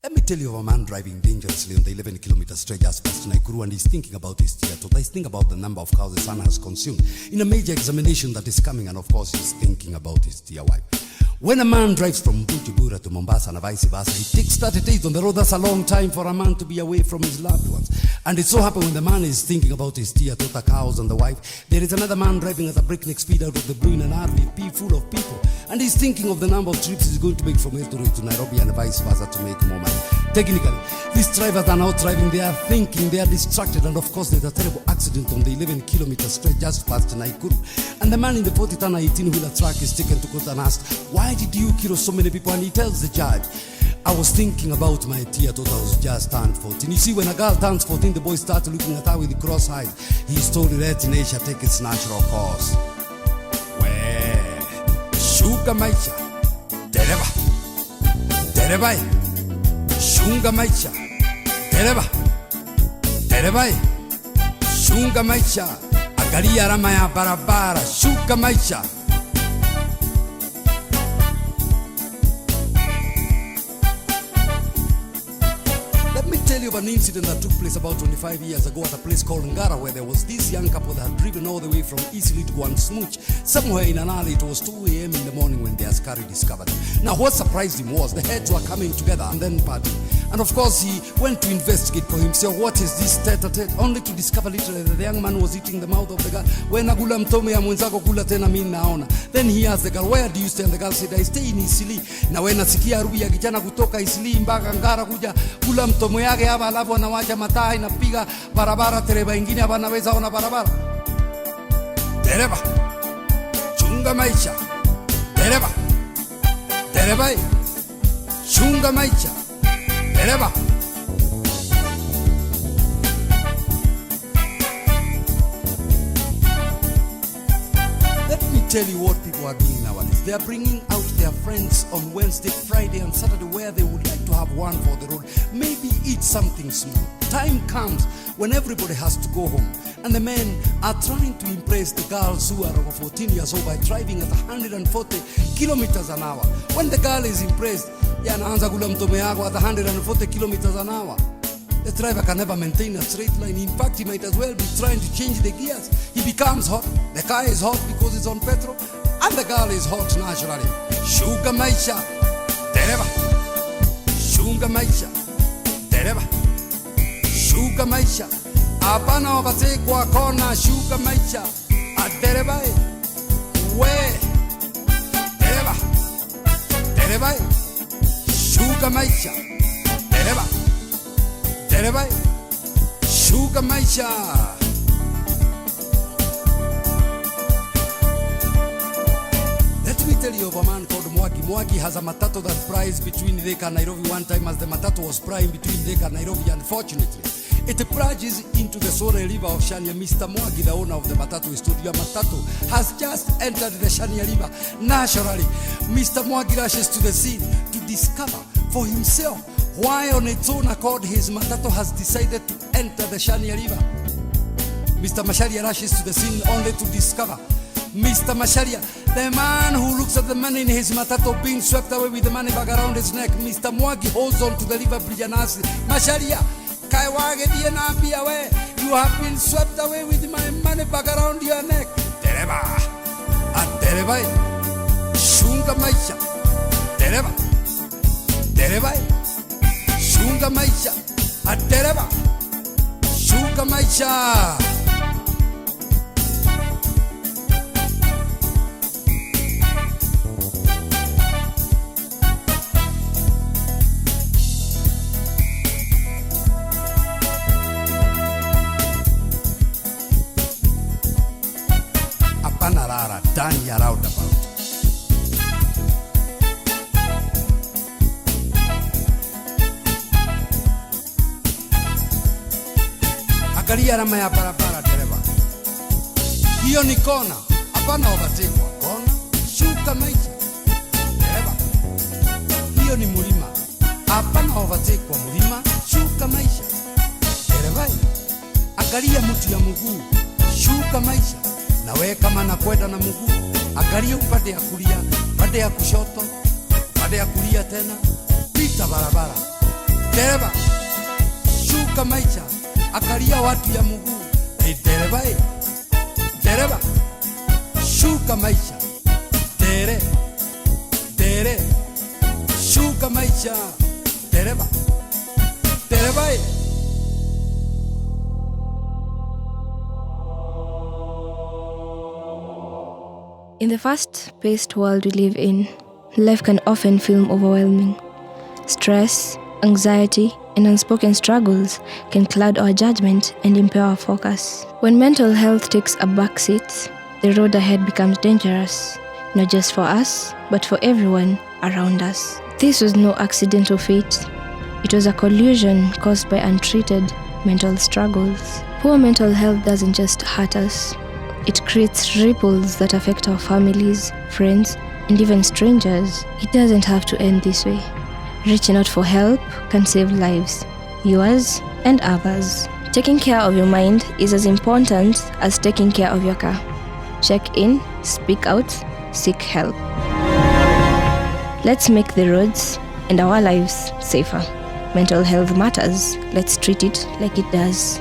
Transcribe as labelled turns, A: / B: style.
A: Let me tell you of a man driving dangerously on the 11-kilometer stretch just past Naikuru, and he's thinking about his theatre. He's thinking about the number of cows the son has consumed in a major examination that is coming, and of course he's thinking about his dear wife. When a man drives from Bujumbura to Mombasa and vice versa, he takes 30 days on the road. That's a long time for a man to be away from his loved ones. And it so happens when the man is thinking about his dear daughter cows and the wife, there is another man driving at a breakneck speed out of the blue in an RVP full of people. And he's thinking of the number of trips he's going to make from Eldoret to Nairobi and vice versa to make more money. Technically, these drivers are now driving, they are thinking, they are distracted, and of course there's a terrible accident on the 11-kilometer stretch just past Naikuru. And the man in the 40-ton 18-wheeler truck is taken to court and asked, why did you kill so many people? And he tells the judge, I was thinking about my dear daughter who's just turned 14. You see, when a girl turns 14, the boy starts looking at her with the cross eyes. He's told to let nature take its natural course. Shuka maisha, Dereva, Dereva, Shunga maisha, Dereva, Dereva, Shunga maisha, Agaria ramaya barabara, Shuka maisha. Tell you of an incident that took place about 25 years ago at a place called Ngara, where there was this young couple that had driven all the way from Eastleigh to go and smooch somewhere in an alley. It was 2 a.m. in the morning when the askari discovered them. Now what surprised him was the heads were coming together and then partying. And of course he went to investigate for himself, what is this tete-a-tete, only to discover literally that the young man was eating the mouth of the girl. When agula mtome ya mwenzako kula tena mimi naona. Then he asked the girl, where do you stay? And the girl said, I stay in Eastleigh. Na when nasikia harufu ya kijana kutoka Eastleigh mpaka Ngara kuja kula mtomo yake hapa, alafu anawacha mataa inapiga barabara, dereva ingine hapa anaweza ona barabara. Dereva, chunga maisha. Dereva, dereva, chunga maisha. Dereva. Let me tell you what people are doing nowadays. They are bringing out their friends on Wednesday, Friday and Saturday where they would like to have one for the road. Maybe eat something small. Time comes when everybody has to go home. And the men are trying to impress the girls who are over 14 years old by driving at 140 kilometers an hour. When the girl is impressed, anaanza kula mtome yako at 140 kilometers an hour. The driver can never maintain a straight line. In fact, he might as well be trying to change the gears. He becomes hot. The car is hot because it's on petrol. And the girl is hot naturally. Shuga maisha. Dereva. Shuga maisha. Dereva. Shuga maisha. Hapana wabase kwa kona. Shuga maisha. Dereva. We. Dereva. Dereva. Shuga maisha. Dereva. Dereva. Shuga maisha. Let me tell you of a man called Mwagi. Mwagi has a matatu that prides between Thika and Nairobi. One time as the matatu was prying between Thika and Nairobi, unfortunately, it plunges into the Sore River of Shania. Mr. Mwagi, the owner of the matatu, is told your matatu has just entered the Shania River. Naturally, Mr. Mwagi rushes to the scene to discover for himself why on its own accord his matatu has decided to enter the Shania River. Mr. Masharia rushes to the scene only to discover Mr. Masharia, the man who looks at the man in his matatu being swept away with the money bag around his neck. Mr. Mwagi holds on to the river bridge and asks, Masharia, you have been swept away with my money bag around your neck. Dereva, Dereva, Shunga maisha. Dereva, Dereva, Shunga maisha. Dereva, Shunga maisha. Ndani ya roundabout. Angalia alama ya barabara dereva. Hiyo ni kona. Hapana overtake kwa kona. Shuka maisha. Dereva. Hiyo ni mlima. Hapana overtake kwa mlima. Shuka maisha. Dereva. Angalia mtu ya mguu. Shuka maisha. Na wewe kama nakwenda na mguu, angalia upande ya kulia, upande ya kushoto, upande ya kulia tena, pita barabara. Dereva, shuka maisha, akalia watu ya mguu. Dereva, dereva, shuka maisha. Dere, shuka maisha. Dereva, dereva.
B: In the fast-paced world we live in, life can often feel overwhelming. Stress, anxiety, and unspoken struggles can cloud our judgment and impair our focus. When mental health takes a backseat, the road ahead becomes dangerous, not just for us, but for everyone around us. This was no accidental fate. It was a collision caused by untreated mental struggles. Poor mental health doesn't just hurt us. It creates ripples that affect our families, friends, and even strangers. It doesn't have to end this way. Reaching out for help can save lives, yours and others. Taking care of your mind is as important as taking care of your car. Check in, speak out, seek help. Let's make the roads and our lives safer. Mental health matters. Let's treat it like it does.